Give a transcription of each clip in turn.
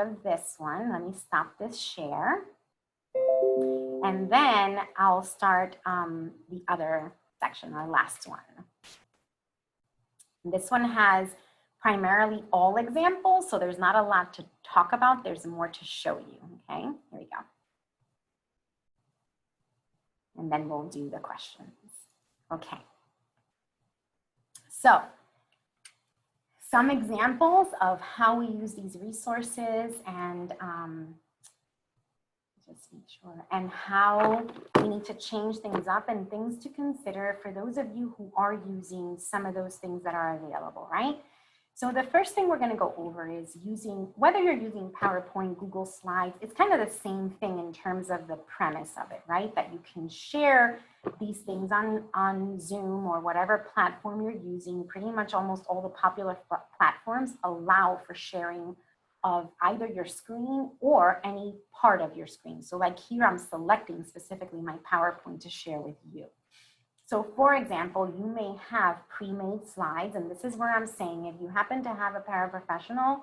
of this one. Let me stop this share. And then I'll start the other section, our last one. This one has primarily all examples, so there's not a lot to talk about. There's more to show you, okay? Here we go. And then we'll do the questions. Okay. So, some examples of how we use these resources and just make sure, and how we need to change things up and things to consider for those of you who are using some of those things that are available, right? So the first thing we're going to go over is using, whether you're using PowerPoint, Google Slides, it's kind of the same thing in terms of the premise of it, right? That you can share these things on Zoom or whatever platform you're using. Pretty much almost all the popular platforms allow for sharing of either your screen or any part of your screen. So like here, I'm selecting specifically my PowerPoint to share with you. So for example, you may have pre-made slides, and this is where I'm saying if you happen to have a paraprofessional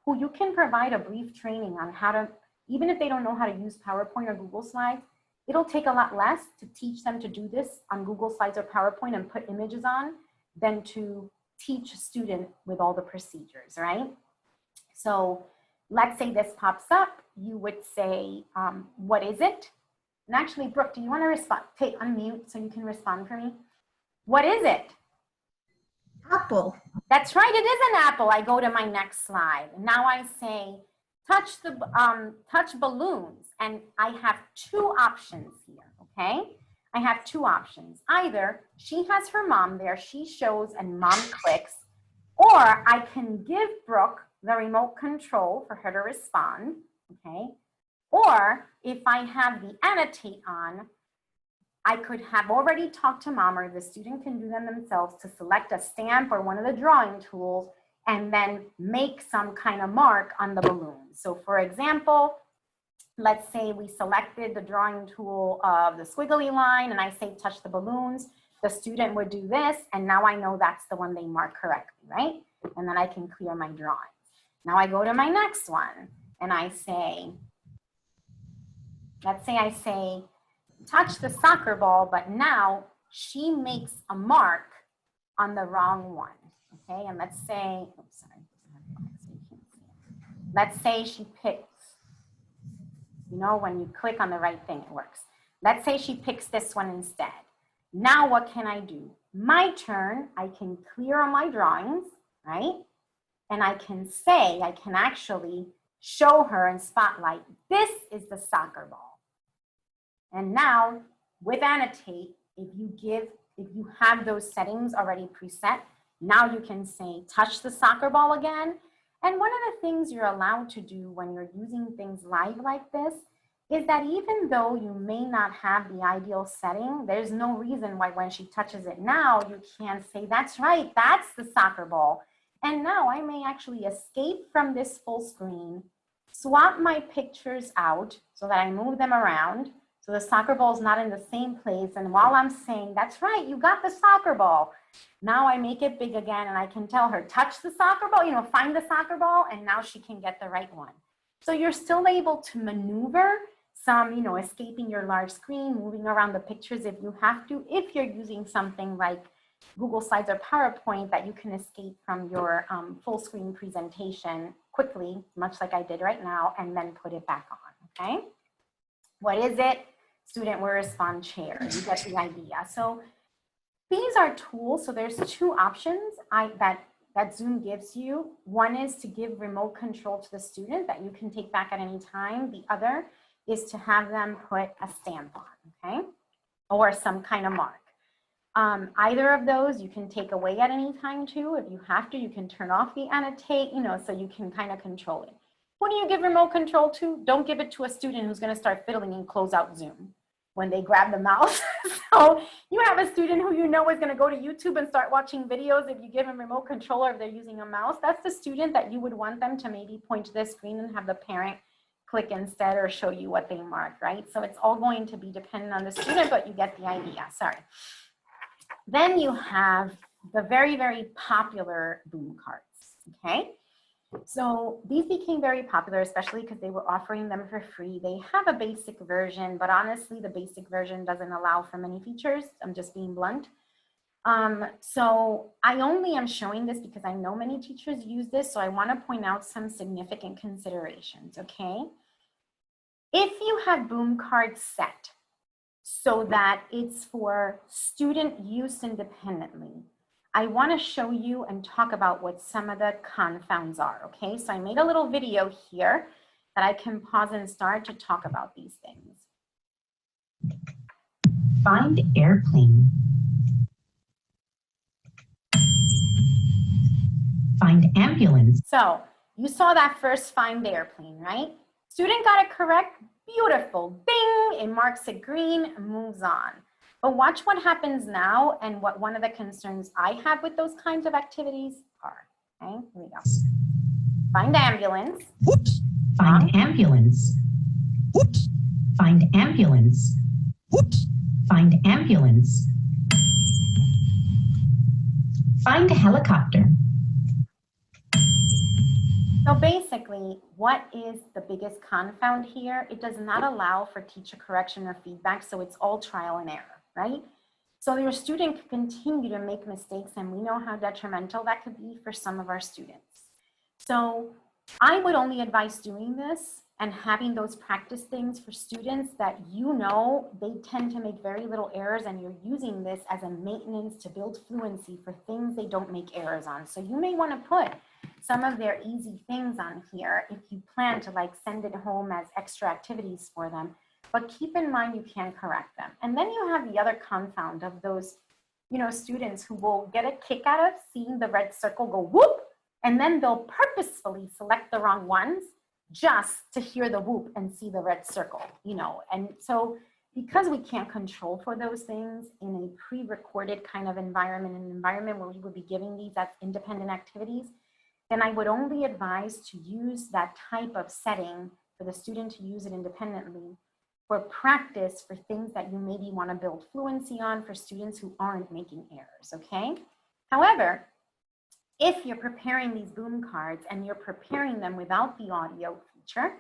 who you can provide a brief training on how to, even if they don't know how to use PowerPoint or Google Slides, it'll take a lot less to teach them to do this on Google Slides or PowerPoint and put images on than to teach a student with all the procedures, right? So let's say this pops up, you would say, what is it? And actually, Brooke, do you want to respond? Unmute so you can respond for me. What is it? Apple. That's right, it is an apple. I go to my next slide. Now I say, touch balloons. And I have two options here, okay? I have two options. Either she has her mom there, she shows and mom clicks, or I can give Brooke the remote control for her to respond, okay? Or if I have the annotate on, I could have already talked to mom, or the student can do them themselves to select a stamp or one of the drawing tools and then make some kind of mark on the balloon. So for example, let's say we selected the drawing tool of the squiggly line and I say touch the balloons. The student would do this, and now I know that's the one they mark correctly, right? And then I can clear my drawing. Now I go to my next one and I say, let's say I say, touch the soccer ball, but now she makes a mark on the wrong one, okay? And let's say, oops, sorry. Let's say she picks, you know, when you click on the right thing, it works. Let's say she picks this one instead. Now what can I do? My turn, I can clear on my drawings, right? And I can say, I can actually show her in Spotlight, this is the soccer ball. And now with Annotate, if you have those settings already preset, now you can say, touch the soccer ball again. And one of the things you're allowed to do when you're using things live like this is that even though you may not have the ideal setting, there's no reason why when she touches it now, you can't say, that's right, that's the soccer ball. And now I may actually escape from this full screen, swap my pictures out so that I move them around. So the soccer ball is not in the same place. And while I'm saying, that's right, you got the soccer ball. Now I make it big again and I can tell her, touch the soccer ball, you know, find the soccer ball, and now she can get the right one. So you're still able to maneuver some, you know, escaping your large screen, moving around the pictures if you have to, if you're using something like Google Slides or PowerPoint that you can escape from your full screen presentation quickly, much like I did right now, and then put it back on, okay? What is it? Student will respond share. You get the idea. So these are tools. So there's two options that Zoom gives you. One is to give remote control to the student that you can take back at any time. The other is to have them put a stamp on, okay? Or some kind of mark. Either of those you can take away at any time too. If you have to, you can turn off the annotate, you know, so you can kind of control it. Who do you give remote control to? Don't give it to a student who's going to start fiddling and close out Zoom when they grab the mouse. So you have a student who you know is going to go to YouTube and start watching videos. If you give them remote control or if they're using a mouse, that's the student that you would want them to maybe point to the screen and have the parent click instead or show you what they marked, right? So it's all going to be dependent on the student, but you get the idea, sorry. Then you have the very, very popular boom cards, okay? So these became very popular, especially because they were offering them for free. They have a basic version, but honestly, the basic version doesn't allow for many features. I'm just being blunt. So I only am showing this because I know many teachers use this, so I want to point out some significant considerations, okay? If you have boom cards set so that it's for student use independently, I want to show you and talk about what some of the confounds are, okay? So I made a little video here that I can pause and start to talk about these things. Find airplane. Find ambulance. So you saw that first find airplane, right? Student got it correct, beautiful, ding, it marks it green, moves on. But watch what happens now and what one of the concerns I have with those kinds of activities are, okay? Here we go. Find ambulance. Whoops. Find ambulance. Whoops. Find ambulance. Whoops. Find ambulance. Find a helicopter. So basically, what is the biggest confound here? It does not allow for teacher correction or feedback, so it's all trial and error, right? So your student can continue to make mistakes, and we know how detrimental that could be for some of our students. So I would only advise doing this and having those practice things for students that you know they tend to make very little errors, and you're using this as a maintenance to build fluency for things they don't make errors on. So you may want to put some of their easy things on here if you plan to like send it home as extra activities for them. But keep in mind you can correct them. And then you have the other confound of those, you know, students who will get a kick out of seeing the red circle go whoop, and then they'll purposefully select the wrong ones just to hear the whoop and see the red circle, you know. And so because we can't control for those things in a pre-recorded kind of environment, an environment where we would be giving these as independent activities, then I would only advise to use that type of setting for the student to use it independently for practice for things that you maybe want to build fluency on for students who aren't making errors, okay? However, if you're preparing these boom cards and you're preparing them without the audio feature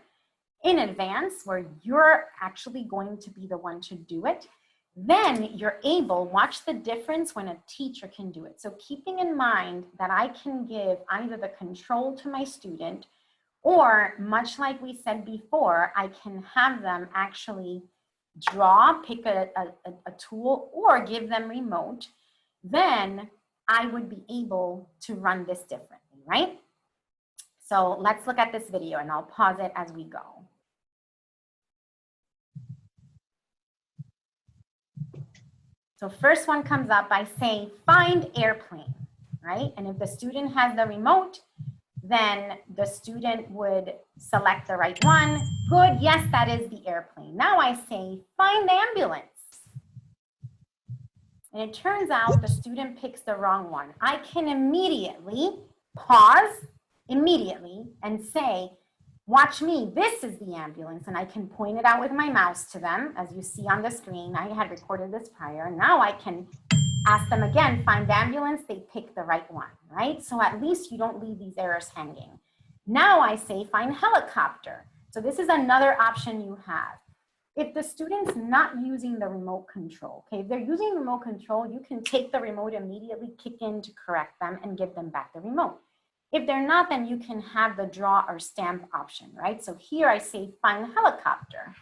in advance, where you're actually going to be the one to do it, then you're able, watch the difference when a teacher can do it. So keeping in mind that I can give either the control to my student, or much like we said before, I can have them actually draw, pick a tool, or give them remote, then I would be able to run this differently, right? So let's look at this video, and I'll pause it as we go. So first one comes up, I say find airplane, right? And if the student has the remote, then the student would select the right one. Good, yes, that is the airplane. Now I say find ambulance. And it turns out the student picks the wrong one. I can immediately pause immediately and say, watch me, this is the ambulance. And I can point it out with my mouse to them, as you see on the screen. I had recorded this prior. Now I can ask them again, find ambulance, they pick the right one, right? So at least you don't leave these errors hanging. Now I say find helicopter. So this is another option you have. If the student's not using the remote control, okay, if they're using remote control, you can take the remote immediately, kick in to correct them and give them back the remote. If they're not, then you can have the draw or stamp option, right? So here I say find helicopter.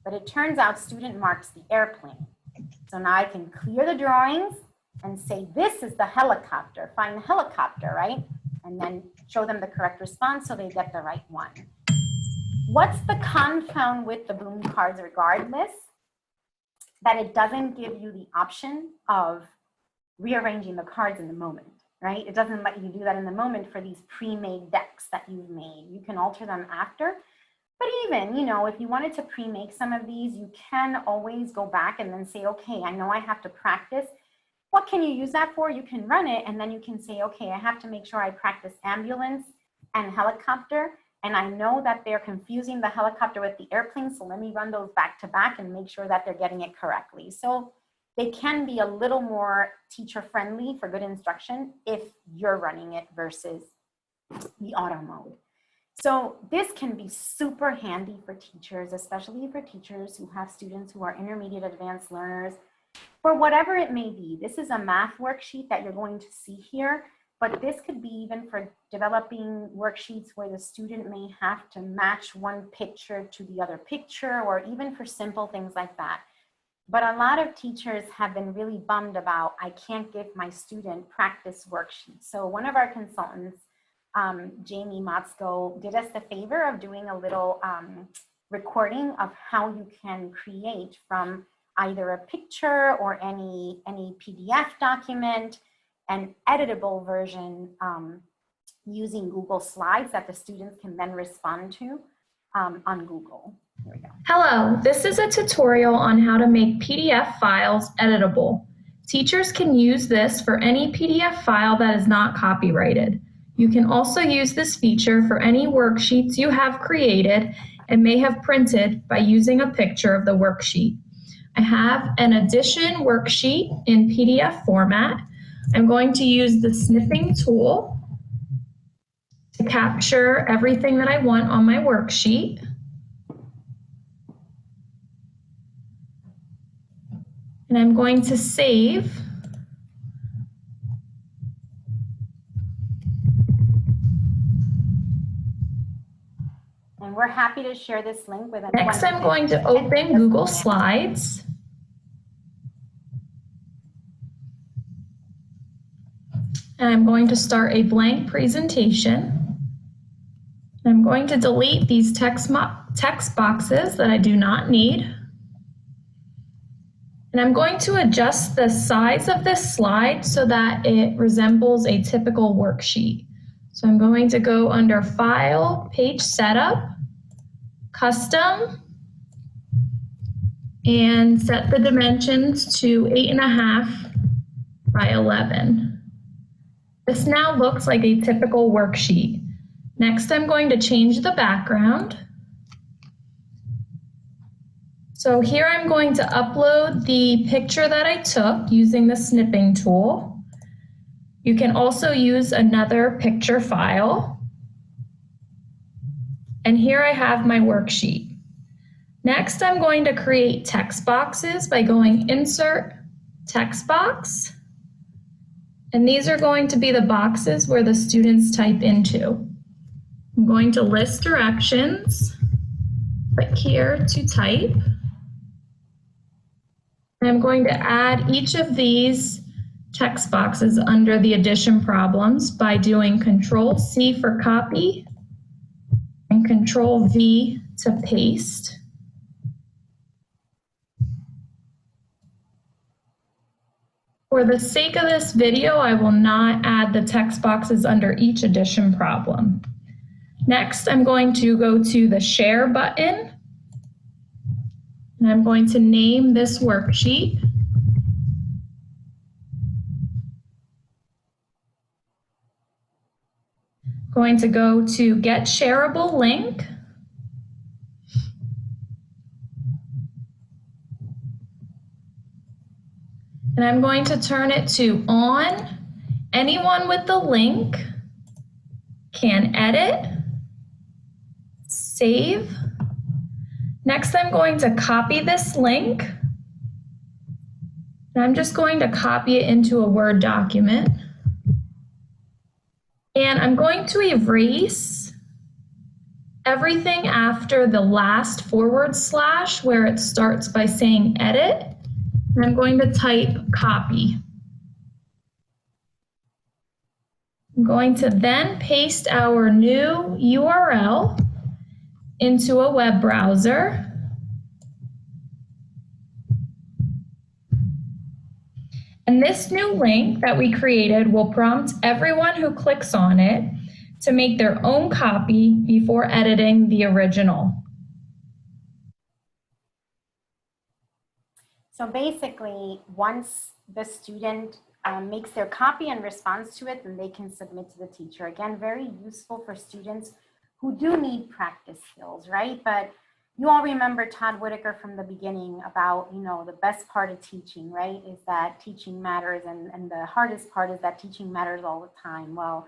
But it turns out student marks the airplane. So now I can clear the drawings and say, this is the helicopter, find helicopter, right? And then show them the correct response so they get the right one. What's the confound with the boom cards regardless? That it doesn't give you the option of rearranging the cards in the moment, right? It doesn't let you do that in the moment for these pre-made decks that you've made. You can alter them after. But even, you know, if you wanted to pre-make some of these, you can always go back and then say, okay, I know I have to practice. What can you use that for? You can run it and then you can say, okay, I have to make sure I practice ambulance and helicopter. And I know that they're confusing the helicopter with the airplane. So let me run those back to back and make sure that they're getting it correctly. So they can be a little more teacher friendly for good instruction if you're running it versus the auto mode. So this can be super handy for teachers, especially for teachers who have students who are intermediate advanced learners, for whatever it may be. This is a math worksheet that you're going to see here, but this could be even for developing worksheets where the student may have to match one picture to the other picture, or even for simple things like that. But a lot of teachers have been really bummed about, I can't give my student practice worksheets. So one of our consultants, Jamie Motzko, did us the favor of doing a little recording of how you can create from either a picture or any PDF document, an editable version using Google Slides that the students can then respond to on Google. Here we go. Hello, this is a tutorial on how to make PDF files editable. Teachers can use this for any PDF file that is not copyrighted. You can also use this feature for any worksheets you have created and may have printed by using a picture of the worksheet. I have an addition worksheet in PDF format. I'm going to use the snipping tool to capture everything that I want on my worksheet. And I'm going to save. And we're happy to share this link with anyone. Next, I'm going to open Google Slides. And I'm going to start a blank presentation. I'm going to delete these text boxes that I do not need. And I'm going to adjust the size of this slide so that it resembles a typical worksheet. So I'm going to go under File, Page Setup, Custom, and set the dimensions to 8.5 by 11. This now looks like a typical worksheet. Next, I'm going to change the background. So here I'm going to upload the picture that I took using the snipping tool. You can also use another picture file. And here I have my worksheet. Next, I'm going to create text boxes by going Insert, Text Box. And these are going to be the boxes where the students type into. I'm going to list directions, click here to type. And I'm going to add each of these text boxes under the addition problems by doing Control-C for copy and Control-V to paste. For the sake of this video, I will not add the text boxes under each addition problem. Next, I'm going to go to the Share button, and I'm going to name this worksheet. Going to go to Get Shareable Link. And I'm going to turn it to On. Anyone with the link can edit, save. Next, I'm going to copy this link. And I'm just going to copy it into a Word document. And I'm going to erase everything after the last / where it starts by saying edit. And I'm going to type copy. I'm going to then paste our new URL into a web browser. And this new link that we created will prompt everyone who clicks on it to make their own copy before editing the original. So basically, once the student makes their copy and responds to it, then they can submit to the teacher. Again, very useful for students who do need practice skills, right? But you all remember Todd Whitaker from the beginning about, the best part of teaching, right? Is that teaching matters, and the hardest part is that teaching matters all the time. Well,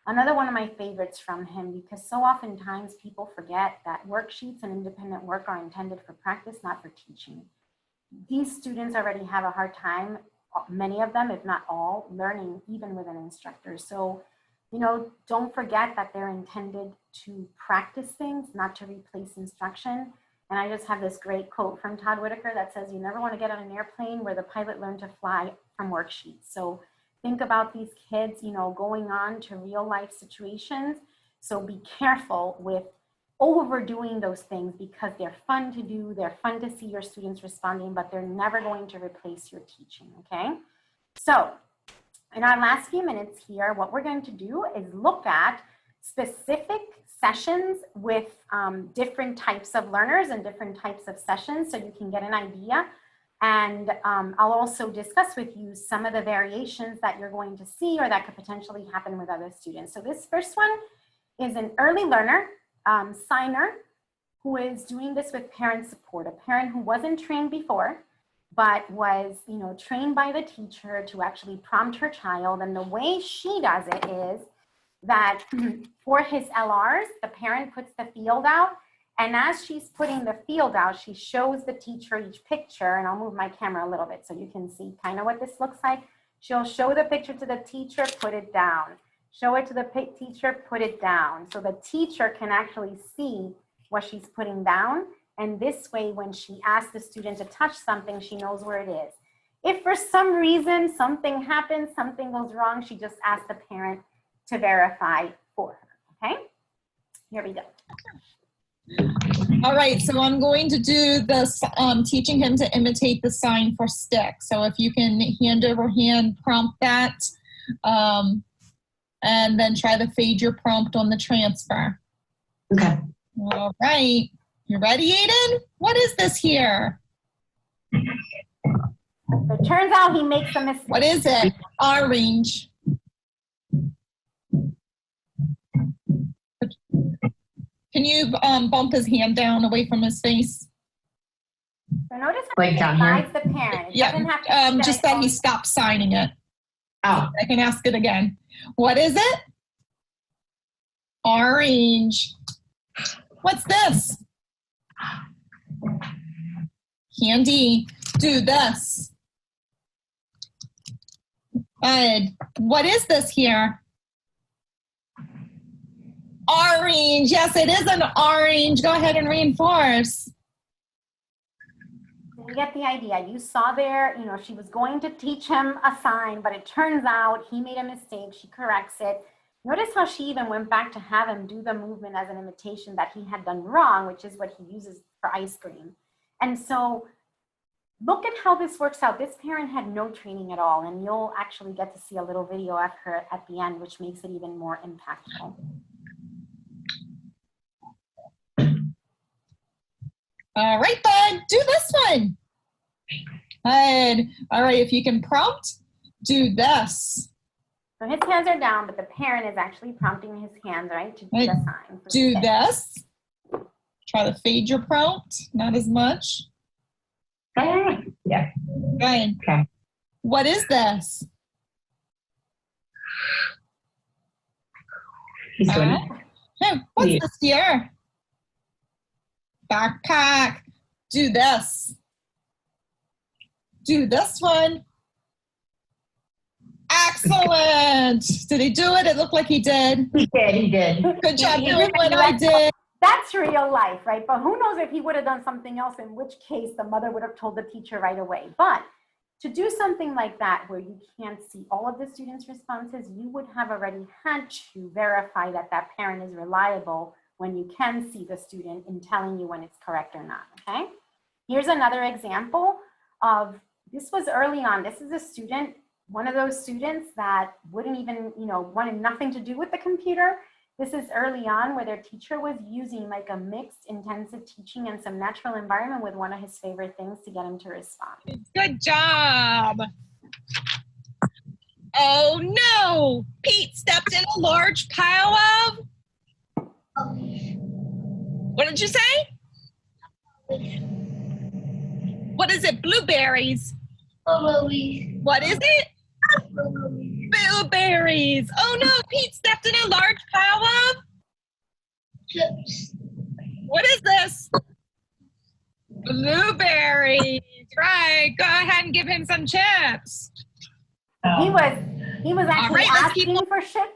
Another one of my favorites from him, because so oftentimes people forget that worksheets and independent work are intended for practice, not for teaching. These students already have a hard time, many of them, if not all, learning even with an instructor. So, you know, don't forget that they're intended to practice things, not to replace instruction. And I just have this great quote from Todd Whitaker that says, you never want to get on an airplane where the pilot learned to fly from worksheets. So think about these kids, you know, going on to real life situations. So be careful with overdoing those things, because they're fun to do, they're fun to see your students responding, but they're never going to replace your teaching, okay? So in our last few minutes here, what we're going to do is look at specific sessions with different types of learners and different types of sessions, so you can get an idea. And I'll also discuss with you some of the variations that you're going to see or that could potentially happen with other students. So this first one is an early learner, signer, who is doing this with parent support, a parent who wasn't trained before, but was, you know, trained by the teacher to actually prompt her child. And the way she does it is that for his LRs, the parent puts the field out, and as she's putting the field out, she shows the teacher each picture, and I'll move my camera a little bit so you can see kind of what this looks like. She'll show the picture to the teacher, put it down. Show it to the teacher, put it down. So the teacher can actually see what she's putting down. And this way, when she asks the student to touch something, she knows where it is. If for some reason something happens, something goes wrong, she just asks the parent to verify for her, okay? Here we go. All right, so I'm going to do this, teaching him to imitate the sign for stick. So if you can hand over hand prompt that, and then try to fade your prompt on the transfer. Okay. All right, you ready, Aiden? What is this here? It turns out he makes a mistake. What is it? Orange. Can you bump his hand down away from his face? So notice how Like he down here? divides the parent. It Yeah, doesn't have to just that he stopped signing it. Oh, I can ask it again. What is it? Orange. What's this? Candy. Do this. Good. What is this here? Orange. Yes, it is an orange. Go ahead and reinforce. You get the idea. You saw there, you know, she was going to teach him a sign, but it turns out he made a mistake. She corrects it. Notice how she even went back to have him do the movement as an imitation that he had done wrong, which is what he uses for ice cream. And so look at how this works out. This parent had no training at all, and you'll actually get to see a little video of her at the end, which makes it even more impactful. All right, bud, do this one. Good. All right, if you can prompt, do this. So his hands are down, but the parent is actually prompting his hands, right, to do the sign. Do this. Try to fade your prompt, not as much. yeah. Good. Okay. What is this? He's good. Hey, what's Yeah. this here? Backpack. Do this. Do this one. Excellent. Did he do it? It looked like he did. He did. Good job doing what I did. That's real life, right? But who knows if he would have done something else, in which case the mother would have told the teacher right away. But to do something like that, where you can't see all of the students' responses, you would have already had to verify that that parent is reliable when you can see the student in telling you when it's correct or not, okay? Here's another example of, this was early on. This is a student, one of those students that wouldn't even, you know, wanted nothing to do with the computer. This is early on, where their teacher was using like a mixed intensive teaching and some natural environment with one of his favorite things to get him to respond. Good job. Oh no, Pete stepped in a large pile of, what did you say? What is it? Blueberries. What is it? Blueberries. Oh no, Pete stepped in a large pile of Chips. what is this? Blueberries. Right. Go ahead and give him some chips. He was actually right, let's keep asking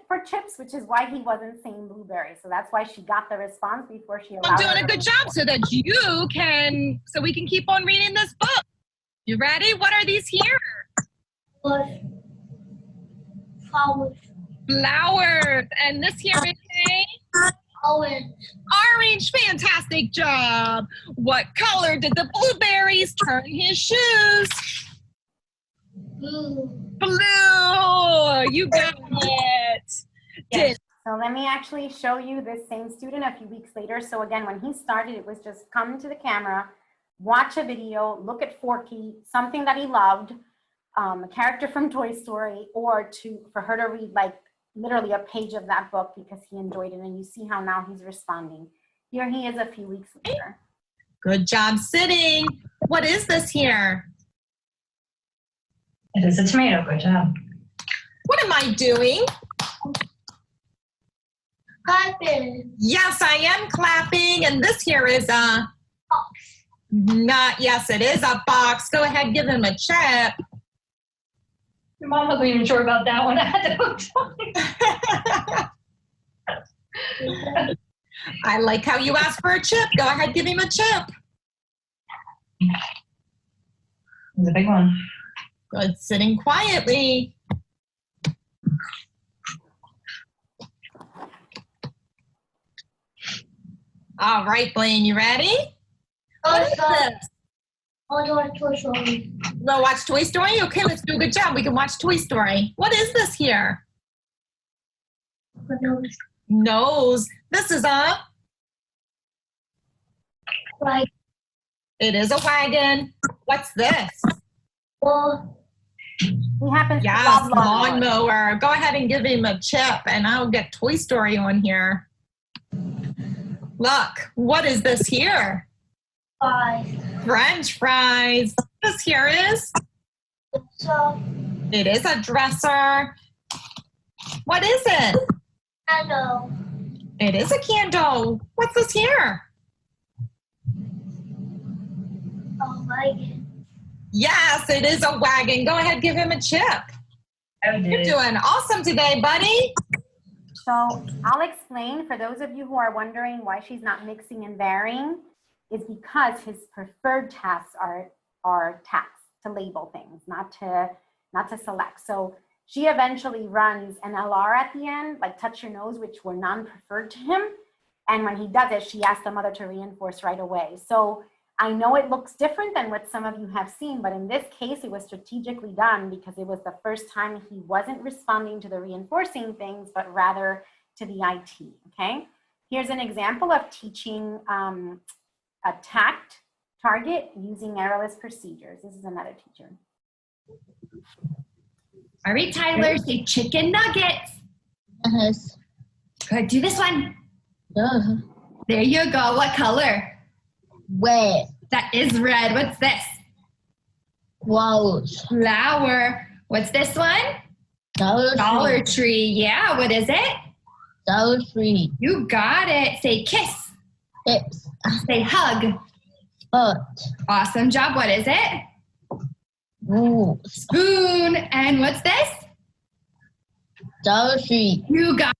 for chips, which is why he wasn't saying blueberry. So that's why she got the response before she allowed I'm doing her a good to job respond. so that you can, so we can keep on reading this book. You ready? What are these here? Flowers. Flowers. And this here is a Orange. orange. Fantastic job. What color did the blueberries turn his shoes? Blue. Blue. You got it. Yes. So let me actually show you this same student a few weeks later. So again, when he started, it was just come to the camera, watch a video, look at Forky, something that he loved, a character from Toy Story, or for her to read like literally a page of that book because he enjoyed it. And you see how now he's responding. Here he is a few weeks later. Good job sitting. What is this here? It is a tomato. Good job. What am I doing? Clapping. Yes, I am clapping. And this here is a Box. not, yes, it is a box. Go ahead, give him a chip. Your mom wasn't even sure about that one. I had to I like how you asked for a chip. Go ahead, give him a chip. It's a big one. Good, sitting quietly. All right, Blaine, you ready? What is this? Toy Story. We'll watch Toy Story? Okay, let's do a good job. We can watch Toy Story. What is this here? Nose. This is a? Right. It is a wagon. What's this? He happens to Yes, love lawnmowers. lawnmower. Go ahead and give him a chip, and I'll get Toy Story on here. Look, what is this here? French fries. This here is? So, It is a dresser. What is it? I know. It is a candle. What's this here? Oh my God. Yes, it is a wagon. Go ahead, give him a chip. You're doing awesome today, buddy. So I'll explain for those of you who are wondering why she's not mixing and varying is because his preferred tasks are tasks to label things, not to select. So she eventually runs an LR at the end, like touch your nose, which were non-preferred to him. And when he does it, she asks the mother to reinforce right away. So I know it looks different than what some of you have seen, but in this case, it was strategically done because it was the first time he wasn't responding to the reinforcing things, but rather to the IT, okay? Here's an example of teaching a tact target using errorless procedures. This is another teacher. All right, Tyler, say chicken nuggets. Yes. Good, do this one. Duh. There you go. What color? Red. That is red. What's this? Flowers. Flower. What's this one? Dollar Tree. Yeah, what is it? Dollar Tree. You got it. Say kiss. Hips. Say hug. Foot. Awesome job. What is it? Rules. Spoon. And what's this? Dollar Tree. You got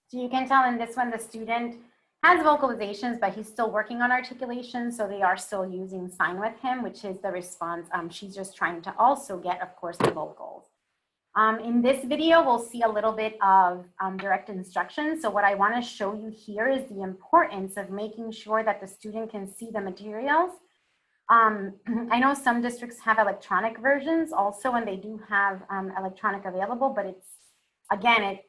So you can tell in this one, the student has vocalizations, but he's still working on articulation. So they are still using sign with him, which is the response. She's just trying to also get, of course, the vocals. In this video, we'll see a little bit of direct instruction. So what I want to show you here is the importance of making sure that the student can see the materials. I know some districts have electronic versions also, and they do have electronic available, but it's, again,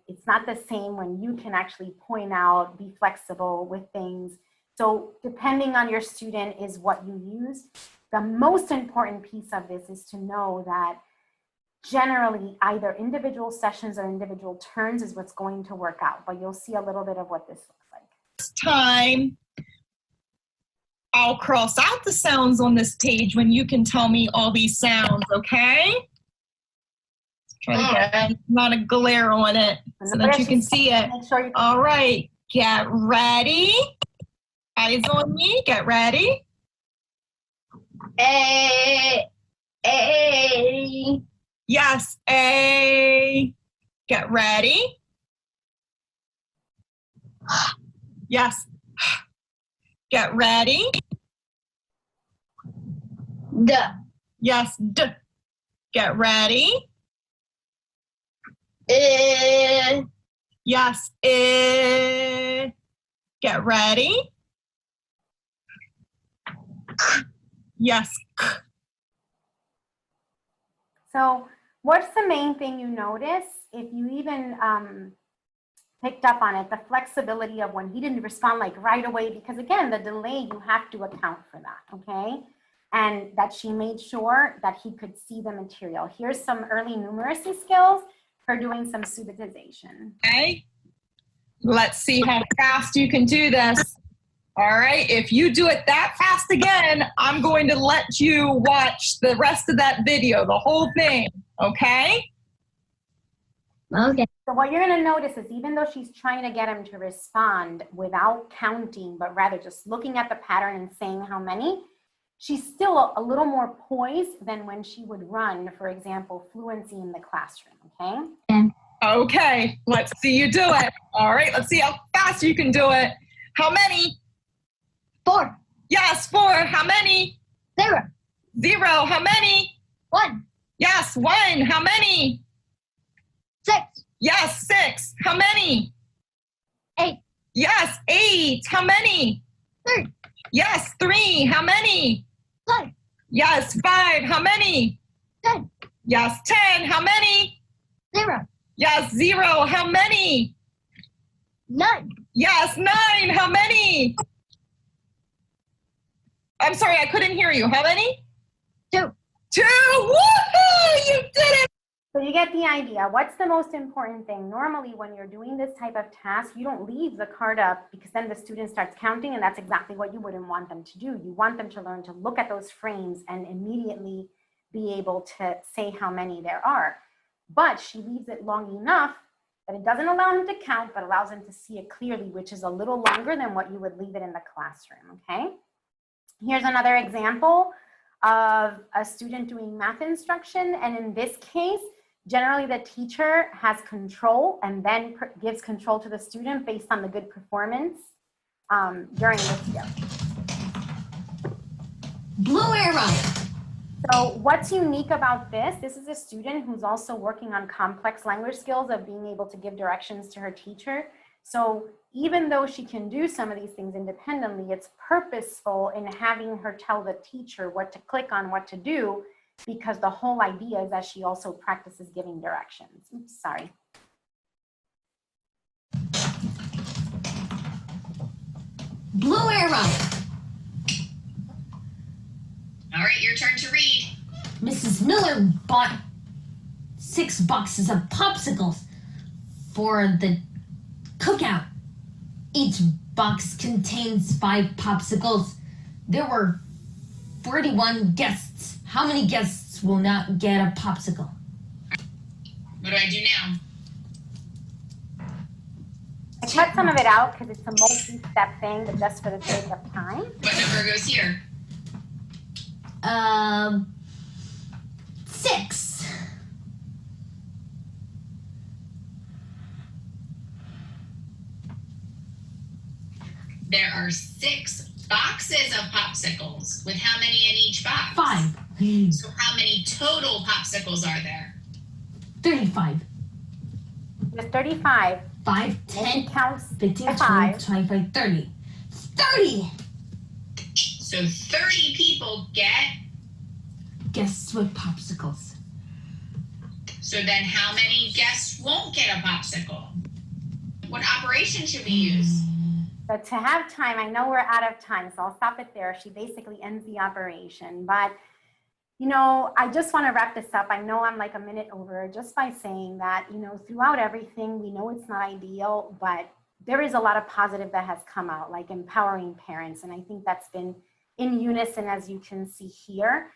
it's not the same when you can actually point out, be flexible with things. So depending on your student is what you use. The most important piece of this is to know that generally either individual sessions or individual turns is what's going to work out, but you'll see a little bit of what this looks like. This time, I'll cross out the sounds on this page when you can tell me all these sounds, okay? Try to get a amount of glare on it so that you can see it. Make sure you can. All right, get ready. Eyes on me, get ready. A. Yes, A. Get ready. Yes. Get ready. D. Yes, D. Get ready. Yes, I. Get ready. Yes, K. So what's the main thing you notice? If you even picked up on it, the flexibility of when he didn't respond like right away, because again, the delay, you have to account for that, okay? And that she made sure that he could see the material. Here's some early numeracy skills for doing some subitization. Okay, let's see how fast you can do this. All right, if you do it that fast again, I'm going to let you watch the rest of that video, the whole thing, okay? Okay. So what you're gonna notice is even though she's trying to get him to respond without counting, but rather just looking at the pattern and saying how many, she's still a little more poised than when she would run, for example, fluency in the classroom, okay? Okay, let's see you do it. All right, let's see how fast you can do it. How many? 4. Yes, 4. How many? 0. 0. How many? 1. Yes, 1. How many? 6. Yes, 6. How many? 8. Yes, 8. How many? 3. Yes, 3. How many? 5. Yes, 5. How many? 10. Yes, 10. How many? 0. Yes, 0. How many? 9. Yes, 9. How many? I'm sorry, I couldn't hear you. How many? 2. 2. Woohoo! You did it! So you get the idea. What's the most important thing? Normally, when you're doing this type of task, you don't leave the card up because then the student starts counting, and that's exactly what you wouldn't want them to do. You want them to learn to look at those frames and immediately be able to say how many there are. But she leaves it long enough that it doesn't allow him to count, but allows him to see it clearly, which is a little longer than what you would leave it in the classroom, okay? Here's another example of a student doing math instruction, and in this case, generally the teacher has control and then gives control to the student based on the good performance during this year. Blue arrow. So what's unique about this? This is a student who's also working on complex language skills of being able to give directions to her teacher. So even though she can do some of these things independently, it's purposeful in having her tell the teacher what to click on, what to do, because the whole idea is that she also practices giving directions. Oops, sorry. Blue arrow. All right, your turn to read. Mrs. Miller bought 6 boxes of popsicles for the cookout. Each box contains 5 popsicles. There were 41 guests. How many guests will not get a popsicle? What do I do now? I cut some of it out because it's a multi-step thing, but just for the sake of time. What number goes here? 6. There are 6 boxes of popsicles. With how many in each box? 5. So how many total popsicles are there? 35. There's 35. 5, And 10, she counts 15, to 20, 5. 25, 30. 30 So 30 people get. guests with popsicles. So then how many guests won't get a popsicle? What operation should we use? So to have time, I know we're out of time, so I'll stop it there. She basically ends the operation. But, you know, I just want to wrap this up. I know I'm like a minute over just by saying that, you know, throughout everything, we know it's not ideal, but there is a lot of positive that has come out, like empowering parents. And I think that's been in unison, as you can see here.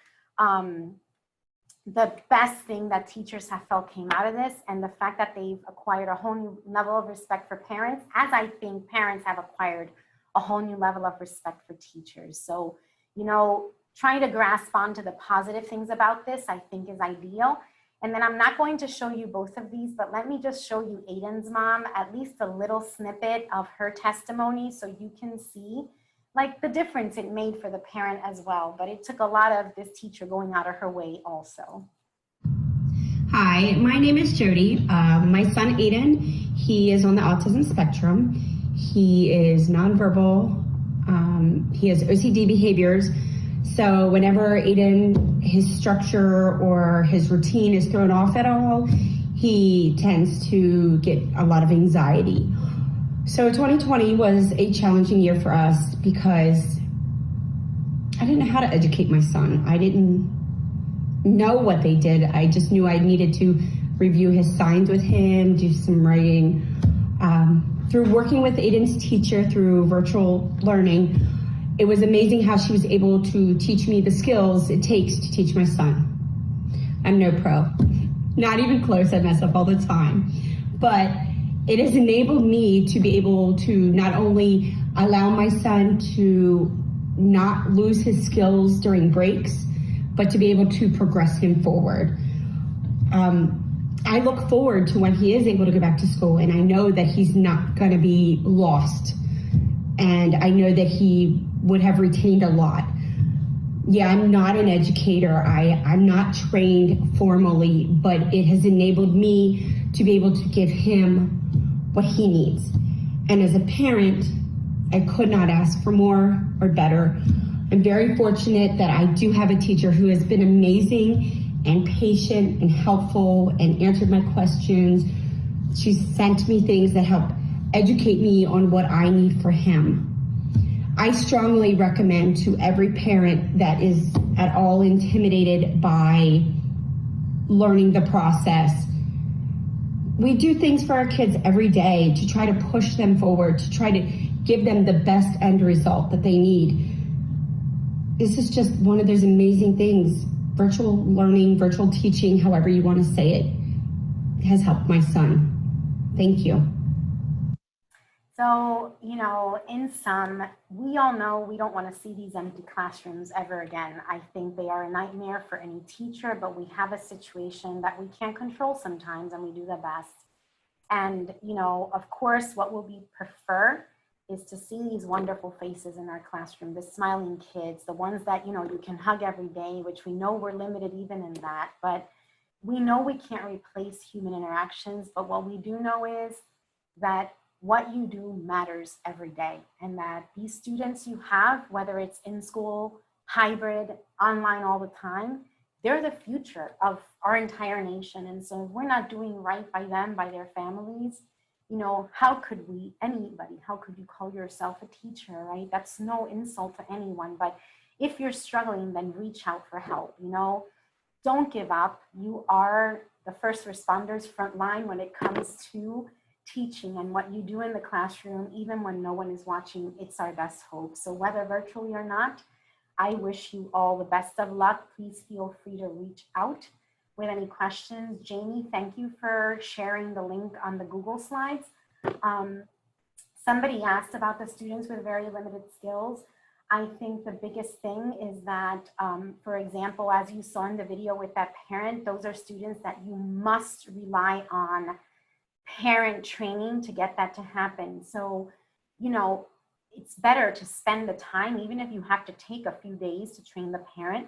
the best thing that teachers have felt came out of this, and the fact that they've acquired a whole new level of respect for parents, as I think parents have acquired a whole new level of respect for teachers. So, you know, trying to grasp onto the positive things about this, I think is ideal. And then I'm not going to show you both of these, but let me just show you Aiden's mom, at least a little snippet of her testimony so you can see like the difference it made for the parent as well. But it took a lot of this teacher going out of her way also. Hi, my name is Jody. My son Aiden, he is on the autism spectrum. He is nonverbal. He has OCD behaviors. So whenever Aiden, his structure or his routine is thrown off at all, he tends to get a lot of anxiety. So 2020 was a challenging year for us because I didn't know how to educate my son. I didn't know what they did. I just knew I needed to review his signs with him, do some writing. Through working with Aiden's teacher through virtual learning, it was amazing how she was able to teach me the skills it takes to teach my son. I'm no pro, not even close. I mess up all the time, but it has enabled me to be able to not only allow my son to not lose his skills during breaks, but to be able to progress him forward. I look forward to when he is able to go back to school, and I know that he's not going to be lost. And I know that he would have retained a lot. Yeah, I'm not an educator. I'm not trained formally, but it has enabled me to be able to give him what he needs. And as a parent, I could not ask for more or better. I'm very fortunate that I do have a teacher who has been amazing and patient and helpful and answered my questions. She's sent me things that help educate me on what I need for him. I strongly recommend to every parent that is at all intimidated by learning the process. We do things for our kids every day to try to push them forward, to try to give them the best end result that they need. This is just one of those amazing things. Virtual learning, virtual teaching, however you want to say it, has helped my son. Thank you. So, you know, in sum, we all know we don't want to see these empty classrooms ever again. I think they are a nightmare for any teacher, but we have a situation that we can't control sometimes, and we do the best. And, you know, of course, what will we prefer is to see these wonderful faces in our classroom, the smiling kids, the ones that, you know, you can hug every day, which we know we're limited even in that. But we know we can't replace human interactions, but what we do know is that what you do matters every day, and that these students you have, whether it's in school, hybrid, online all the time, they're the future of our entire nation. And so if we're not doing right by them, by their families, you know, how could we, anybody, how could you call yourself a teacher, right? That's no insult to anyone, but if you're struggling, then reach out for help, you know, don't give up. You are the first responders front line when it comes to teaching, and what you do in the classroom, even when no one is watching, it's our best hope. So whether virtually or not, I wish you all the best of luck. Please feel free to reach out with any questions. Jamie, thank you for sharing the link on the Google Slides. Somebody asked about the students with very limited skills. I think the biggest thing is that, for example, as you saw in the video with that parent, those are students that you must rely on parent training to get that to happen. So, you know, it's better to spend the time, even if you have to take a few days to train the parent,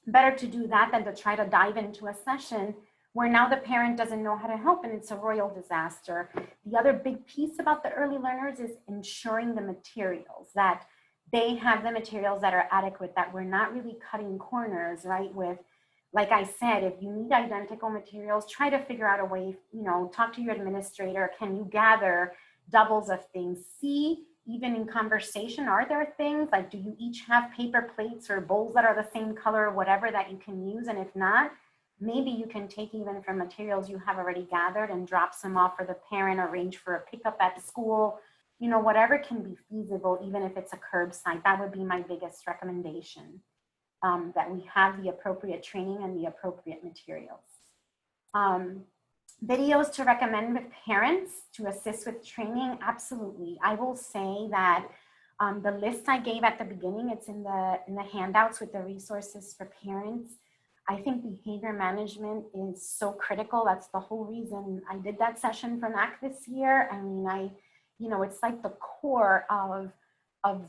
better to do that than to try to dive into a session where now the parent doesn't know how to help and it's a royal disaster. The other big piece about the early learners is ensuring the materials, that they have the materials that are adequate, that we're not really cutting corners, right? With, like I said, if you need identical materials, try to figure out a way, you know, talk to your administrator. Can you gather doubles of things? See, even in conversation, are there things like, do you each have paper plates or bowls that are the same color or whatever that you can use? And if not, maybe you can take even from materials you have already gathered and drop some off for the parent, arrange for a pickup at school, you know, whatever can be feasible, even if it's a curbside. That would be my biggest recommendation. that we have the appropriate training and the appropriate materials. Videos to recommend with parents to assist with training, absolutely. I will say that the list I gave at the beginning, it's in the handouts with the resources for parents. I think behavior management is so critical. That's the whole reason I did that session for NAC this year. I mean, it's like the core of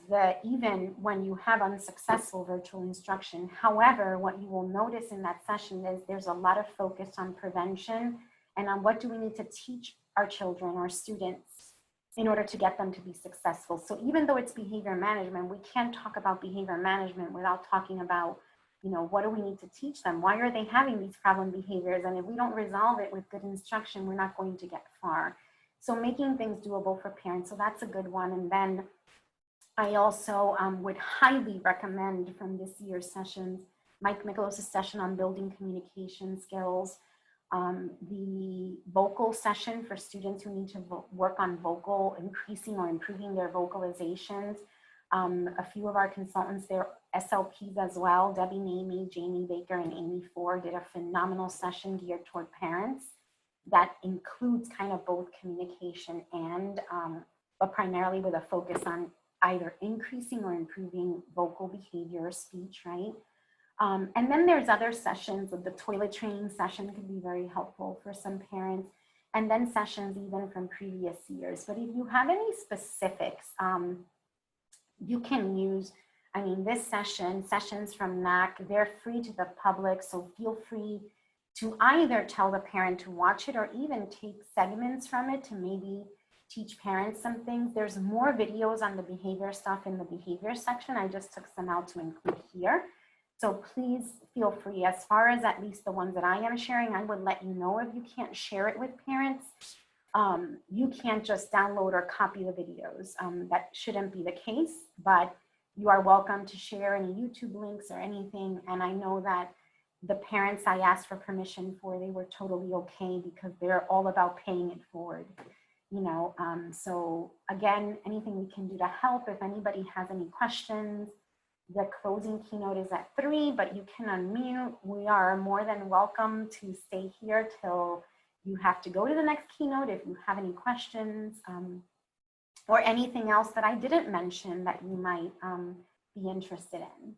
the, even when you have unsuccessful virtual instruction. However, what you will notice in that session is there's a lot of focus on prevention and on what do we need to teach our children or students in order to get them to be successful. So even though it's behavior management, we can't talk about behavior management without talking about, what do we need to teach them? Why are they having these problem behaviors? And if we don't resolve it with good instruction, we're not going to get far. So making things doable for parents. So that's a good one. And then I also would highly recommend from this year's sessions, Mike Michelos's session on building communication skills, the vocal session for students who need to work on vocal, increasing or improving their vocalizations. A few of our consultants, they're SLPs as well. Debbie Namey, Jamie Baker, and Amy Ford did a phenomenal session geared toward parents that includes kind of both communication and, but primarily with a focus on either increasing or improving vocal behavior or speech, right? And then there's other sessions. The toilet training session could be very helpful for some parents, and then sessions even from previous years. But if you have any specifics, you can use, this sessions from NAC, they're free to the public, so feel free to either tell the parent to watch it or even take segments from it to maybe teach parents some things. There's more videos on the behavior stuff in the behavior section. I just took some out to include here. So please feel free. As far as at least the ones that I am sharing, I would let you know if you can't share it with parents. You can't just download or copy the videos. That shouldn't be the case, but you are welcome to share any YouTube links or anything. And I know that the parents I asked for permission for, they were totally okay because they're all about paying it forward. So again, anything we can do to help. If anybody has any questions, the closing keynote is at 3, but you can unmute. We are more than welcome to stay here till you have to go to the next keynote if you have any questions or anything else that I didn't mention that you might be interested in.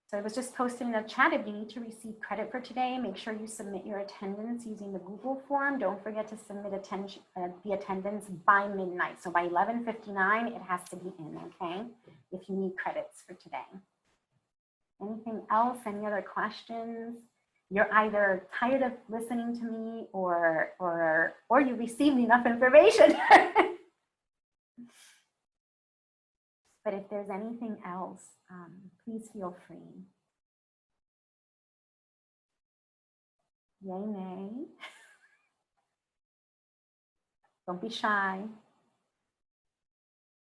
So it was just posted in the chat. If you need to receive credit for today, make sure you submit your attendance using the Google form. Don't forget to submit the attendance by midnight. So by 11:59, it has to be in, okay? If you need credits for today. Anything else? Any other questions? You're either tired of listening to me or you received enough information. But if there's anything else, please feel free. Yay, nay. Don't be shy.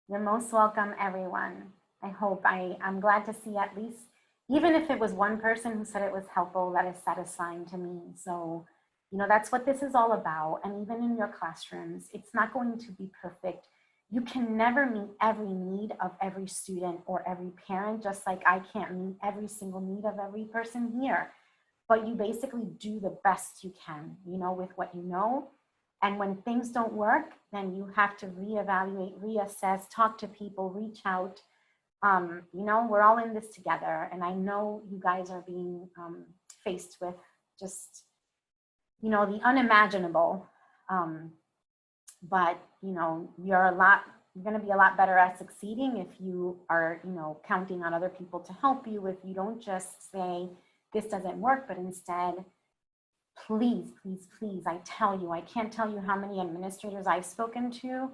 You're most welcome, everyone. I hope I'm glad to see at least, even if it was one person who said it was helpful, that is satisfying to me. So, that's what this is all about. And even in your classrooms, it's not going to be perfect. You can never meet every need of every student or every parent, just like I can't meet every single need of every person here. But you basically do the best you can, with what you know. And when things don't work, then you have to reevaluate, reassess, talk to people, reach out. We're all in this together. And I know you guys are being faced with just, the unimaginable. But you're going to be a lot better at succeeding if you are, counting on other people to help you. If you don't just say, this doesn't work, but instead, please, please, please, I can't tell you how many administrators I've spoken to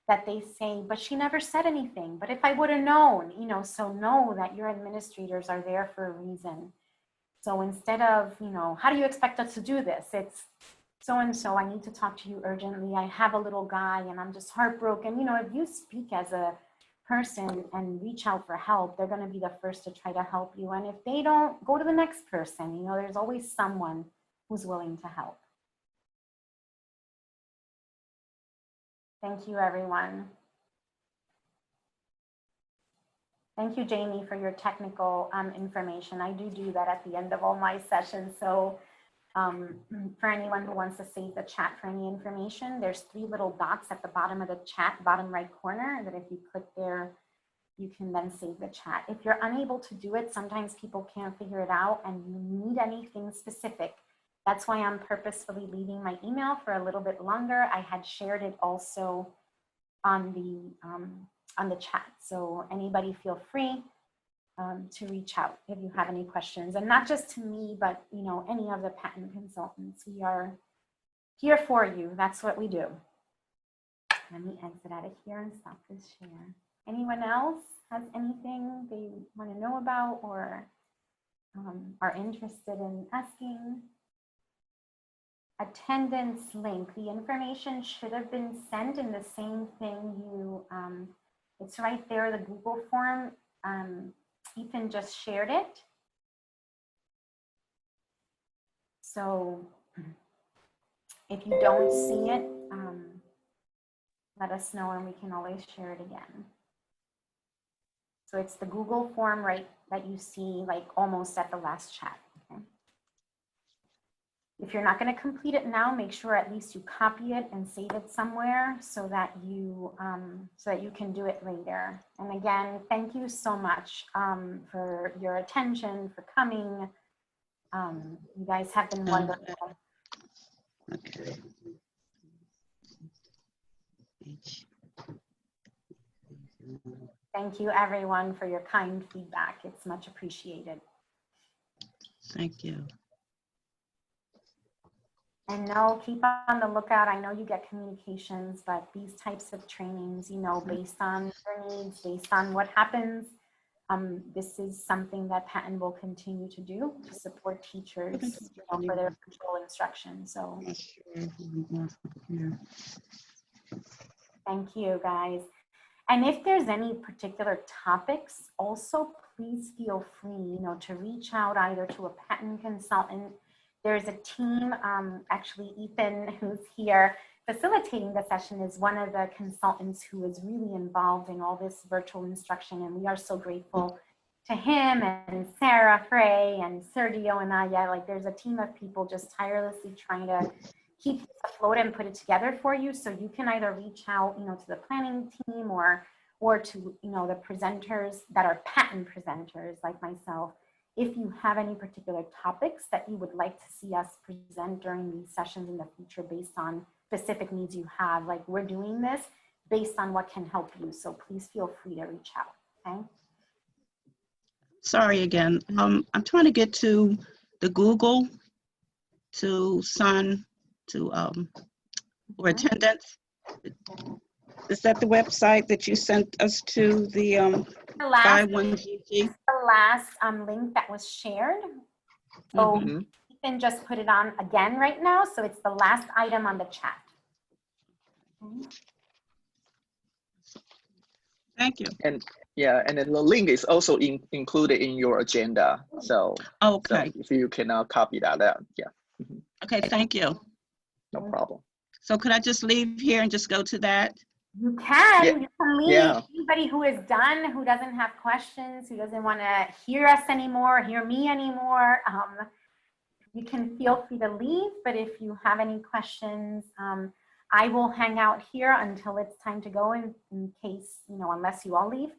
that they say, but she never said anything. But if I would have known, so know that your administrators are there for a reason. So instead of, how do you expect us to do this? It's so-and-so, I need to talk to you urgently. I have a little guy and I'm just heartbroken. If you speak as a person and reach out for help, they're going to be the first to try to help you. And if they don't, go to the next person. There's always someone who's willing to help. Thank you, everyone. Thank you, Jamie, for your technical information. I do that at the end of all my sessions. So for anyone who wants to save the chat for any information, there's 3 little dots at the bottom of the chat, bottom right corner, that if you click there, you can then save the chat. If you're unable to do it, sometimes people can't figure it out and you need anything specific. That's why I'm purposefully leaving my email for a little bit longer. I had shared it also on the chat. So anybody feel free to reach out if you have any questions, and not just to me, but any of the patent consultants. We are here for you. That's what we do. Let me exit out of here and stop this share. Anyone else has anything they want to know about or are interested in asking? Attendance link. The information should have been sent in the same thing you, it's right there, the Google form. Ethan just shared it. So if you don't see it, let us know and we can always share it again. So it's the Google form, right, that you see like almost at the last chat. Okay? If you're not going to complete it now, make sure at least you copy it and save it somewhere so that you can do it later. And again, thank you so much for your attention, for coming. You guys have been wonderful. Okay. Thank you, everyone, for your kind feedback. It's much appreciated. Thank you. And no, keep on the lookout. I know you get communications, but these types of trainings, based on your needs, based on what happens, this is something that Patent will continue to do to support teachers for their control instruction. So thank you, guys. And if there's any particular topics, also please feel free, to reach out either to a patent consultant. There's a team, actually Ethan, who's here facilitating the session, is one of the consultants who is really involved in all this virtual instruction. And we are so grateful to him and Sarah Frey and Sergio and Naya. Like, there's a team of people just tirelessly trying to keep this afloat and put it together for you. So you can either reach out, to the planning team or to, the presenters that are patent presenters like myself. If you have any particular topics that you would like to see us present during these sessions in the future based on specific needs you have, like we're doing this based on what can help you. So please feel free to reach out, okay? Sorry again. I'm trying to get to the Google to Sun to for attendance. Is that the website that you sent us to, the 51GG? The last link that was shared. So Ethan just put it on again right now. So it's the last item on the chat. Thank you. And yeah, and then the link is also included in your agenda. So, okay. So if you can copy that out, yeah. Okay, thank you. No problem. So could I just leave here and just go to that? You can. Yeah. You can leave. Yeah. Anybody who is done, who doesn't have questions, who doesn't want to hear us anymore, hear me anymore, you can feel free to leave. But if you have any questions, I will hang out here until it's time to go in case, unless you all leave,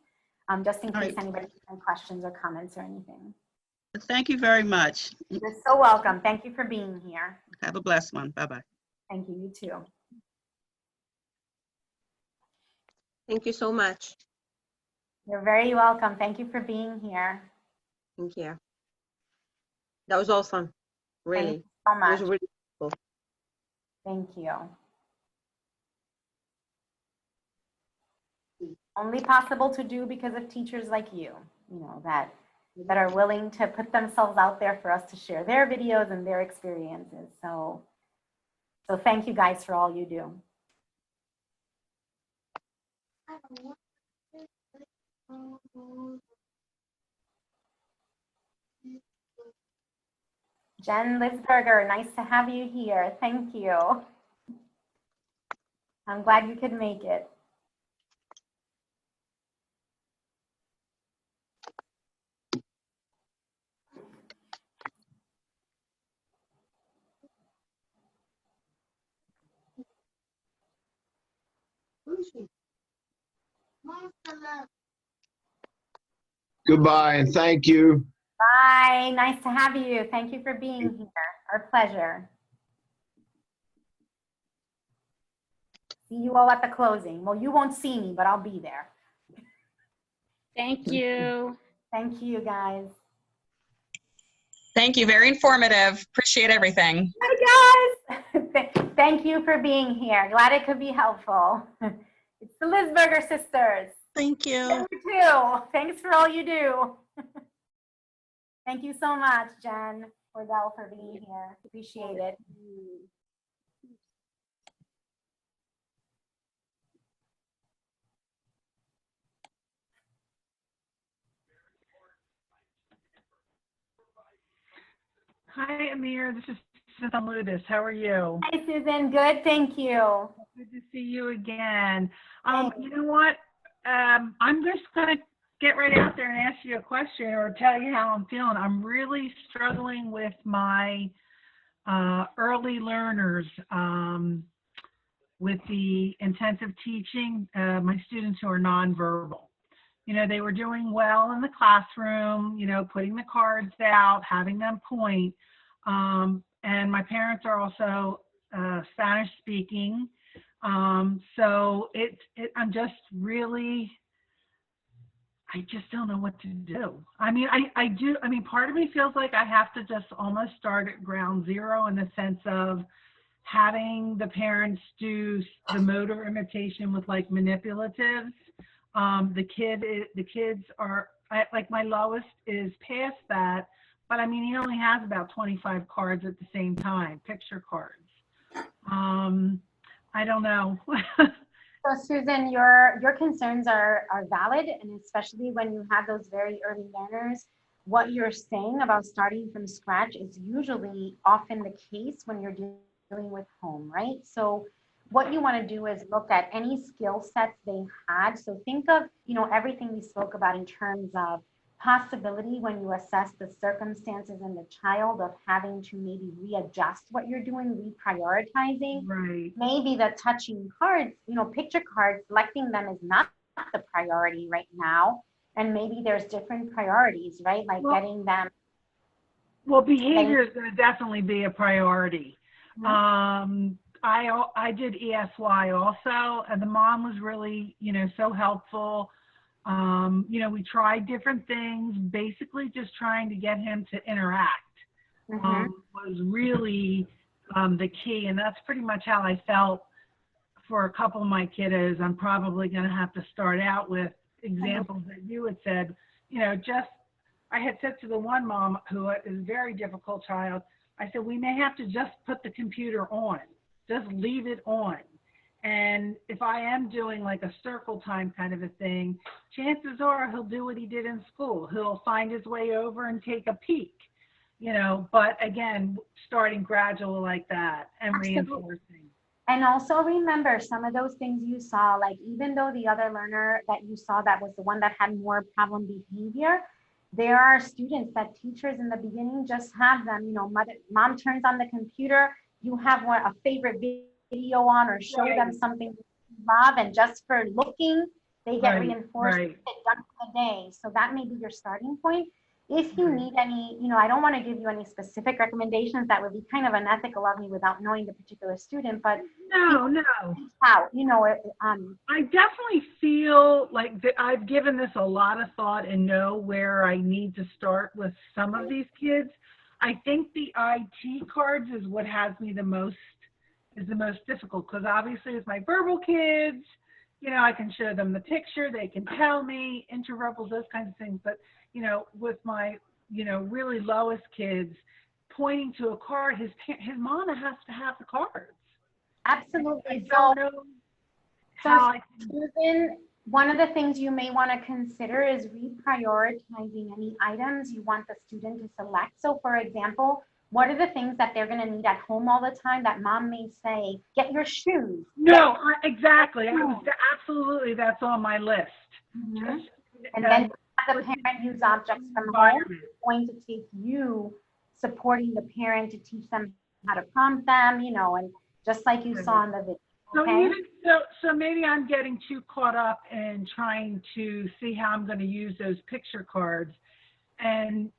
just in case anybody has any questions or comments or anything. Thank you very much. You're so welcome. Thank you for being here. Have a blessed one. Bye-bye. Thank you. You too. Thank you so much. You're very welcome. Thank you for being here. Thank you. That was awesome. Really. Thank you so much. It was really cool. Thank you. Only possible to do because of teachers like you, that are willing to put themselves out there for us to share their videos and their experiences. So thank you guys for all you do. Jen Lisberger, nice to have you here. Thank you. I'm glad you could make it. Goodbye and thank you. Bye. Nice to have you. Thank you for being here. Our pleasure. See you all at the closing. Well, you won't see me, but I'll be there. Thank you. Thank you, guys. Thank you. Very informative. Appreciate everything. Hi, guys. Thank you for being here. Glad it could be helpful. It's the Lisberger sisters. Thank you. You too. Thanks for all you do. Thank you so much, Jen Wardell, for being here. Appreciate it. Hi, Amir. This is Susan Ludis. How are you? Hi, Susan. Good. Thank you. Good to see you again. You know what? I'm just going to get right out there and ask you a question or tell you how I'm feeling. I'm really struggling with my early learners with the intensive teaching, my students who are nonverbal. You know, they were doing well in the classroom, you know, putting the cards out, having them point. And my parents are also Spanish speaking. So I'm just really, I just don't know what to do. I mean, I mean, part of me feels like I have to just almost start at ground zero in the sense of having the parents do the motor imitation with like manipulatives. The kids are, like my lowest is past that, but I mean, he only has about 25 cards at the same time, picture cards. I don't know. So Susan, your concerns are valid, and especially when you have those very early learners, what you're saying about starting from scratch is usually often the case when you're dealing with home, right? So what you want to do is look at any skill sets they had. So think of, you know, everything we spoke about in terms of possibility when you assess the circumstances in the child of having to maybe readjust what you're doing, reprioritizing. Right. Maybe the touching cards, you know, picture cards, selecting them is not the priority right now. And maybe there's different priorities, right? Like getting them. Well, behavior is going to definitely be a priority. Mm-hmm. I did ESY also, and the mom was really, you know, so helpful. You know, we tried different things, basically just trying to get him to interact was really the key. And that's pretty much how I felt for a couple of my kiddos. I'm probably going to have to start out with examples that you had said, you know, just, I had said to the one mom who is a very difficult child, I said, we may have to just put the computer on, just leave it on. And if I am doing like a circle time kind of a thing, chances are he'll do what he did in school. He'll find his way over and take a peek, you know, but again, starting gradual like that and reinforcing. And also remember some of those things you saw, like even though the other learner that you saw that was the one that had more problem behavior, there are students that teachers in the beginning just have them, you know, mom turns on the computer, you have a favorite video on or show them something you love, and just for looking, they get reinforced done for the day. So that may be your starting point. If you need any, you know, I don't want to give you any specific recommendations. That would be kind of unethical of me without knowing the particular student, but no. How, you know, I definitely feel like that I've given this a lot of thought and know where I need to start with some of these kids. I think the IT cards is what has me the most difficult, because obviously with my verbal kids, you know, I can show them the picture, they can tell me, introverbals, those kinds of things. But, you know, with my, you know, really lowest kids, pointing to a card, his mama has to have the cards. Absolutely. Susan, one of the things you may want to consider is reprioritizing any items you want the student to select. So for example, what are the things that they're going to need at home all the time that mom may say, get your shoes? No, exactly. Absolutely, that's on my list. And then have the parent use objects from home. It's going to take you supporting the parent to teach them how to prompt them, you know, and just like you saw in the video. So Okay? even so maybe I'm getting too caught up in trying to see how I'm going to use those picture cards. And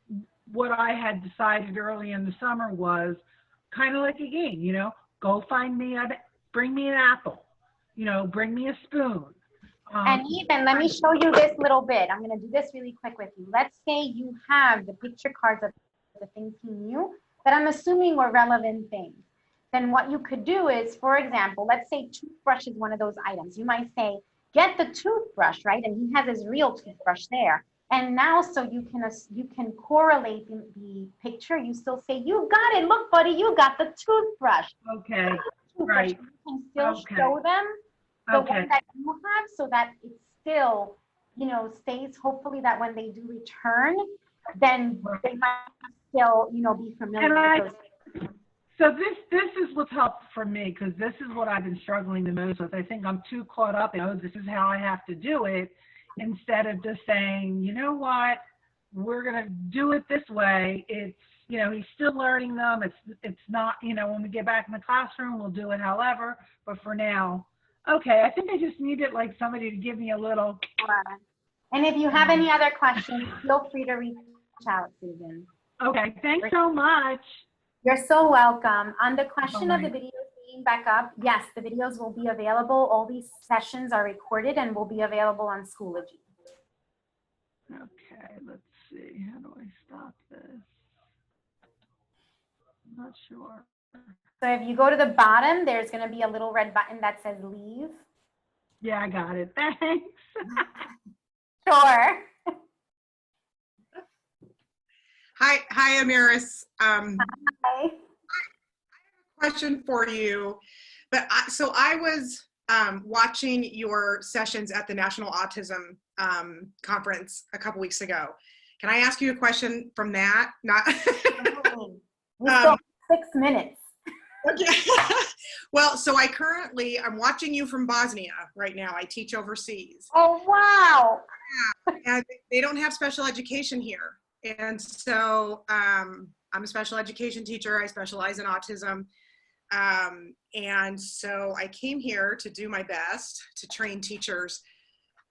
what I had decided early in the summer was kind of like a game, go bring me an apple, bring me a spoon. And even, let me show you this little bit. I'm going to do this really quick with you. Let's say you have the picture cards of the things he knew that I'm assuming were relevant things. Then what you could do is, for example, let's say toothbrush is one of those items. You might say, get the toothbrush, right? And he has his real toothbrush there. And now, so you can correlate the picture. You still say, you got it. Look, buddy, you got the toothbrush. Okay, right. You can still Okay. show them the Okay. one that you have, so that it still, stays, hopefully, that when they do return, then they might still, be familiar with those. So this is what's helpful for me, because this is what I've been struggling the most with. I think I'm too caught up in, this is how I have to do it, instead of just saying, you know what, we're going to do it this way. It's, he's still learning them. It's not, when we get back in the classroom, we'll do it however, but for now, okay, I think I just needed like somebody to give me a little. And if you have any other questions, feel free to reach out, Susan. Okay, thanks so much. You're so welcome. On the question of the videos being back up, yes, the videos will be available. All these sessions are recorded and will be available on Schoology. Okay, let's see. How do I stop this? I'm not sure. So if you go to the bottom, there's going to be a little red button that says leave. Yeah, I got it. Thanks. Sure. Hi, Amiris. Hi. I have a question for you. But I was watching your sessions at the National Autism Conference a couple weeks ago. Can I ask you a question from that? Not. We still have 6 minutes. Okay. Well, so I'm watching you from Bosnia right now. I teach overseas. Oh, wow. Yeah, and they don't have special education here. And so I'm a special education teacher. I specialize in autism. And so I came here to do my best to train teachers,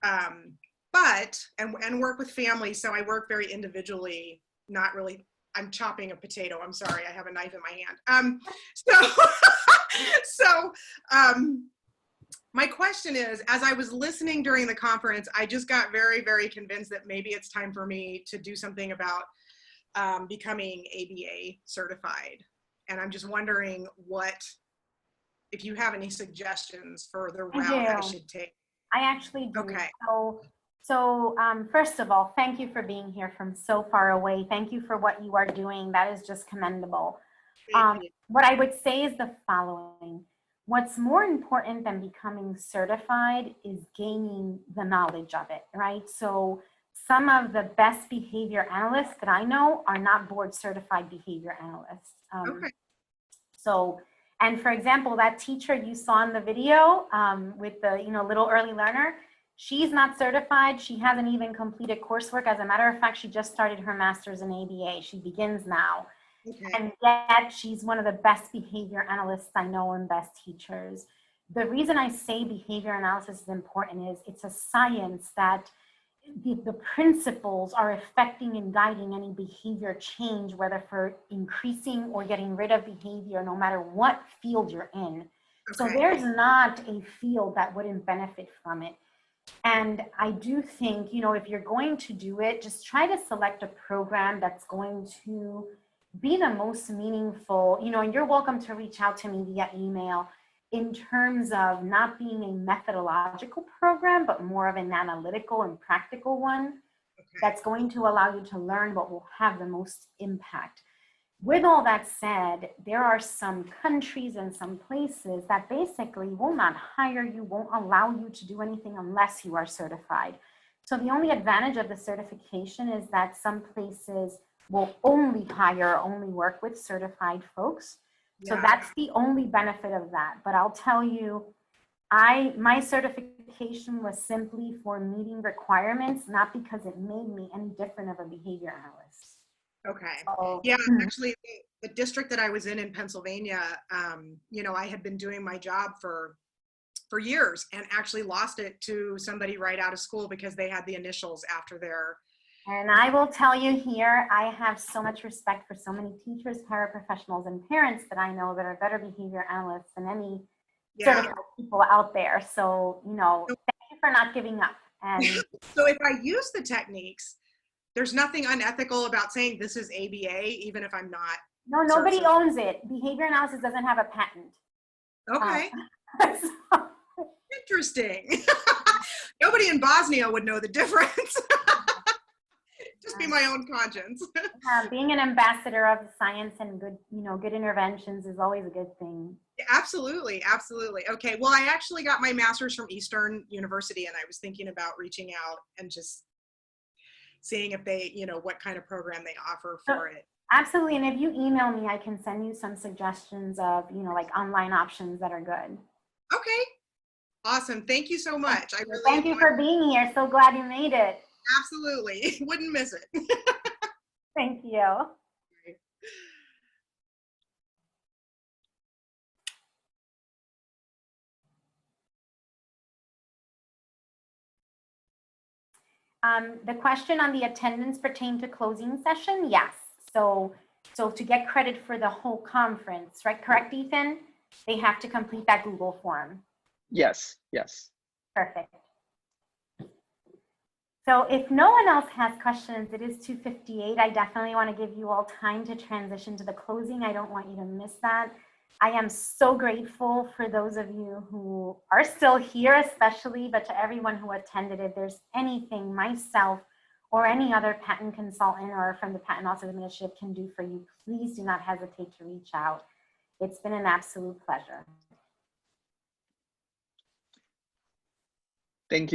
and work with families. So I work very individually, not really. I'm chopping a potato. I'm sorry. I have a knife in my hand. My question is, as I was listening during the conference, I just got very, very convinced that maybe it's time for me to do something about becoming ABA certified. And I'm just wondering if you have any suggestions for the route I should take. I actually do. Okay. So first of all, thank you for being here from so far away. Thank you for what you are doing. That is just commendable. What I would say is the following. What's more important than becoming certified is gaining the knowledge of it, right? So some of the best behavior analysts that I know are not board certified behavior analysts. Okay. So, and for example, that teacher you saw in the video with the little early learner, she's not certified. She hasn't even completed coursework. As a matter of fact, she just started her master's in ABA. She begins now. Okay. And yet she's one of the best behavior analysts I know and best teachers. The reason I say behavior analysis is important is it's a science that the principles are affecting and guiding any behavior change, whether for increasing or getting rid of behavior, no matter what field you're in. Okay. So there's not a field that wouldn't benefit from it. And I do think, if you're going to do it, just try to select a program that's going to be the most meaningful, and you're welcome to reach out to me via email in terms of not being a methodological program, but more of an analytical and practical one that's going to allow you to learn what will have the most impact. With all that said, there are some countries and some places that basically will not hire you, won't allow you to do anything unless you are certified. So the only advantage of the certification is that some places will only hire, only work with certified folks. So that's the only benefit of that. But I'll tell you, my certification was simply for meeting requirements, not because it made me any different of a behavior analyst. Okay. So, yeah, actually, the district that I was in Pennsylvania, I had been doing my job for for years and actually lost it to somebody right out of school because they had the initials after their. And I will tell you here, I have so much respect for so many teachers, paraprofessionals, and parents that I know that are better behavior analysts than any certified people out there. So, you know, thank you for not giving up. And so if I use the techniques, there's nothing unethical about saying this is ABA, even if I'm not. No, nobody owns it. Behavior analysis doesn't have a patent. Okay. Interesting. Nobody in Bosnia would know the difference. Just be my own conscience. Being an ambassador of science and good, you know, good interventions is always a good thing. Absolutely, absolutely. Okay, well, I actually got my master's from Eastern University, and I was thinking about reaching out and just seeing if they, you know, what kind of program they offer for it. Absolutely, and if you email me, I can send you some suggestions of, you know, like online options that are good. Okay, awesome. Thank you so much. I really Thank you for being here. So glad you made it. Absolutely, wouldn't miss it. Thank you. The question on the attendance pertained to closing session? Yes. So to get credit for the whole conference, right? Correct, Ethan? They have to complete that Google form. Yes, yes. Perfect. So if no one else has questions, it is 2:58. I definitely want to give you all time to transition to the closing. I don't want you to miss that. I am so grateful for those of you who are still here, especially, but to everyone who attended. If there's anything myself or any other patent consultant or from the Patent Office Administrative can do for you, please do not hesitate to reach out. It's been an absolute pleasure. Thank you.